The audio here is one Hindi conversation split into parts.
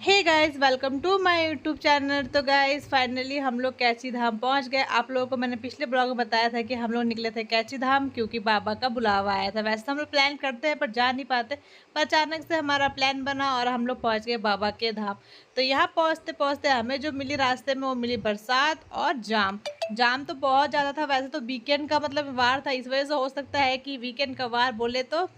Hey guys, welcome to my YouTube channel. तो गाइस फाइनली हम लोग कैची धाम पहुंच गए। आप लोगों को मैंने पिछले ब्लॉग में बताया था कि हम लोग निकले थे कैची धाम क्योंकि बाबा का बुलावा आया था। वैसे तो हम लोग प्लान करते हैं पर जा नहीं पाते, पर अचानक से हमारा प्लान बना और हम लोग पहुंच गए बाबा के धाम। तो यहाँ पहुँचते पहुँचते हमें जो मिली रास्ते में वो मिली बरसात और जाम। जाम तो बहुत ज़्यादा था। वैसे तो वीकेंड का मतलब वार था, इस वजह से हो सकता है कि वीकेंड का वार बोले तो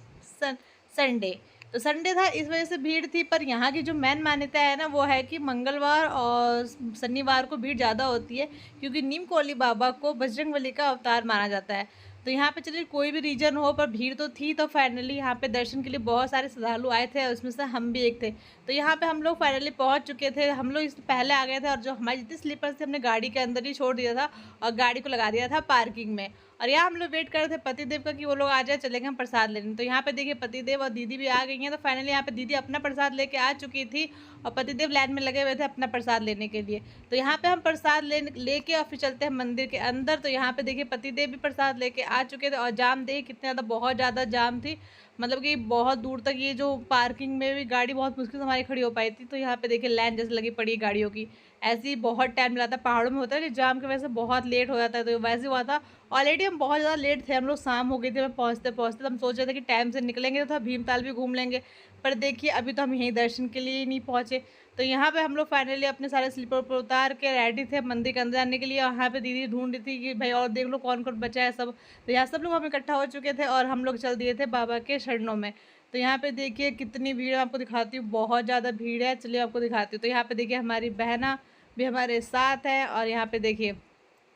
संडे। तो संडे था इस वजह से भीड़ थी। पर यहाँ की जो मेन मान्यता है ना वो है कि मंगलवार और शनिवार को भीड़ ज़्यादा होती है क्योंकि नीम कोली बाबा को बजरंगबली का अवतार माना जाता है। तो यहाँ पे चलिए कोई भी रीजन हो पर भीड़ तो थी। तो फाइनली यहाँ पे दर्शन के लिए बहुत सारे श्रद्धालु आए थे और उसमें से हम भी एक थे। तो यहाँ पे हम लोग फाइनली पहुँच चुके थे। हम लोग इससे पहले आ गए थे और जो हमारी जितनी स्लीपर्स थी हमने गाड़ी के अंदर ही छोड़ दिया था और गाड़ी को लगा दिया था पार्किंग में। और यहाँ हम लोग वेट कर रहे थे पतिदेव का कि वो लोग आ जाए, चलेंगे हम प्रसाद लेने। तो यहाँ पे देखिए पतिदेव और दीदी भी आ गई हैं। तो फाइनली यहाँ पे दीदी अपना प्रसाद लेके आ चुकी थी और पतिदेव लाइन में लगे हुए थे अपना प्रसाद लेने के लिए। तो यहाँ पे हम प्रसाद लेके और फिर चलते हैं मंदिर के अंदर। तो यहाँ पे देखिए पतिदेव भी प्रसाद लेके आ चुके थे और जाम देखिए कितने ज़्यादा, बहुत ज़्यादा जाम थी। मतलब कि बहुत दूर तक ये जो पार्किंग में भी गाड़ी बहुत मुश्किल से हमारी खड़ी हो पाई थी। तो यहाँ पे देखिए लाइन जैसे लगी पड़ी गाड़ियों की। ऐसे ही बहुत टाइम लगता है, पहाड़ों में होता है कि जाम की वजह से बहुत लेट हो जाता है। तो वैसे हुआ था। ऑलरेडी हम बहुत ज़्यादा लेट थे, हम लोग शाम हो गई थी हमें पहुँचते पहुँचते। तो हम सोच रहे थे कि टाइम से निकलेंगे तो भीमताल भी घूम लेंगे। पर देखिए अभी तो हम यहीं दर्शन के लिए ही नहीं पहुँचे। तो यहाँ पे हम लोग फाइनली अपने सारे स्लीपर पर उतार के रेडी थे मंदिर के अंदर जाने के लिए। और यहाँ पे दीदी ढूंढ रही थी कि भाई और देख लो कौन कौन बचा है सब। तो यहाँ सब लोग हम इकट्ठा हो चुके थे और हम लोग चल दिए थे बाबा के शरणों में। तो यहाँ पे देखिए कितनी भीड़, आपको दिखाती हूँ, बहुत ज़्यादा भीड़ है। चलिए आपको दिखाती हूँ। तो यहाँ पे देखिए हमारी बहना भी हमारे साथ है और यहाँ पे देखिए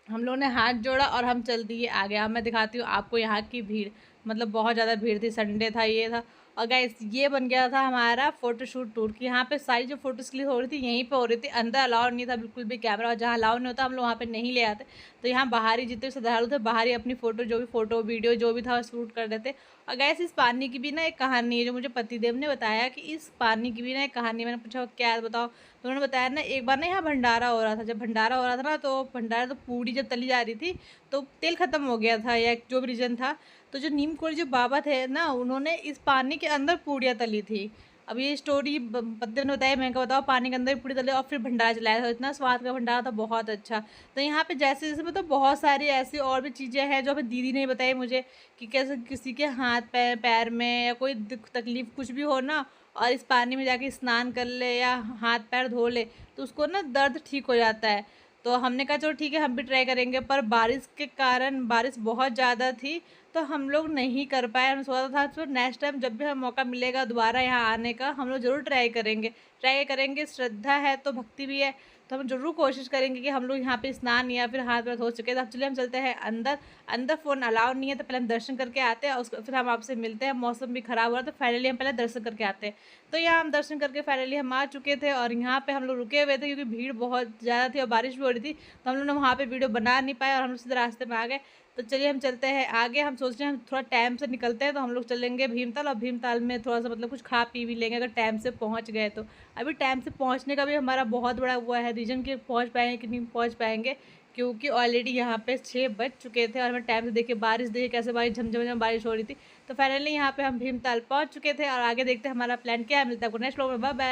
हम लोगों ने हाथ जोड़ा और हम चल दिए आगे। अब मैं दिखाती हूँ आपको यहाँ की भीड़, मतलब बहुत ज़्यादा भीड़ थी, संडे था ये था। और गाइस ये बन गया था हमारा फोटोशूट टूर की। यहाँ पे सारी जो फोटोज़ क्लिक हो रही थी यहीं पे हो रही थी, अंदर अलाउ नहीं था बिल्कुल भी कैमरा, और जहाँ अलाउ नहीं होता हम लोग वहाँ पे नहीं ले आते। तो यहाँ बाहर ही जितने श्रद्धालु थे बाहर ही अपनी फ़ोटो, जो भी फ़ोटो वीडियो जो भी था शूट कर रहे थे। और गैस इस पानी की भी ना एक कहानी है जो मुझे पतिदेव ने बताया कि इस पानी की भी ना एक कहानी। मैंने पूछा क्या है बताओ, तो उन्होंने बताया ना एक बार ना यहाँ भंडारा हो रहा था। जब भंडारा हो रहा था ना तो भंडारा तो पूड़ी जब तली जा रही थी तो तेल ख़त्म हो गया था या जो भी रीज़न था। तो जो नीम कोली जो बाबा थे ना उन्होंने इस पानी के अंदर पूड़ियाँ तली थी। अब ये स्टोरी पतिदेव ने बताया, मैंने कहा बताओ पानी के अंदर पूड़ी तली और फिर भंडारा चलाया था। इतना स्वाद का भंडारा था, बहुत अच्छा। तो यहाँ पे जैसे जैसे मतलब बहुत सारी ऐसी और भी चीज़ें हैं जो अभी दीदी ने बताई मुझे कि कैसे किसी के हाथ पैर में या कोई दुख तकलीफ कुछ भी हो ना और इस पानी में जाके स्नान कर ले या हाथ पैर धो ले तो उसको ना दर्द ठीक हो जाता है। तो हमने कहा चलो ठीक है हम भी ट्राई करेंगे। पर बारिश के कारण बारिश बहुत ज़्यादा थी तो हम लोग नहीं कर पाए। हम सोचा था तो नेक्स्ट टाइम जब भी हमें मौका मिलेगा दोबारा यहाँ आने का हम लोग ज़रूर ट्राई करेंगे। श्रद्धा है तो भक्ति भी है, तो हम ज़रूर कोशिश करेंगे कि हम लोग यहाँ पे स्नान या फिर हाथ पैर धो चुके हैं। तो अब चलिए हम चलते हैं अंदर। अंदर फ़ोन अलाउ नहीं है तो पहले हम दर्शन करके आते हैं और उसको फिर हम आपसे मिलते हैं। मौसम भी ख़राब हो रहा है तो फाइनली हम पहले दर्शन करके आते हैं। तो यहाँ हम दर्शन करके फाइनली हम आ चुके थे और यहाँ पे हम लोग रुके हुए थे क्योंकि भीड़ बहुत ज़्यादा थी और बारिश भी हो रही थी। तो हम लोग ने वहाँ पे वीडियो बना नहीं पाए और हम लोग सीधे रास्ते में आ गए। तो चलिए हम चलते हैं आगे। हम सोच रहे हैं हम थोड़ा टाइम से निकलते हैं तो हम लोग चलेंगे भीमताल और भीमताल में थोड़ा सा मतलब कुछ खा पी भी लेंगे अगर टाइम से पहुँच गए तो। अभी टाइम से पहुँचने का भी हमारा बहुत बड़ा हुआ है रीज़न कि पहुँच पाएंगे कि नहीं पहुँच पाएंगे, क्योंकि ऑलरेडी यहाँ पे 6 बज चुके थे और हमें टाइम से देखिए बारिश देखिए कैसे बारिश झमझम बारिश हो रही थी। तो फाइनली यहाँ पे हम भीमताल पहुँच चुके थे और आगे देखते हैं हमारा प्लान क्या है। मिलता है आपको नेक्स्ट व्लॉग में। Bye bye.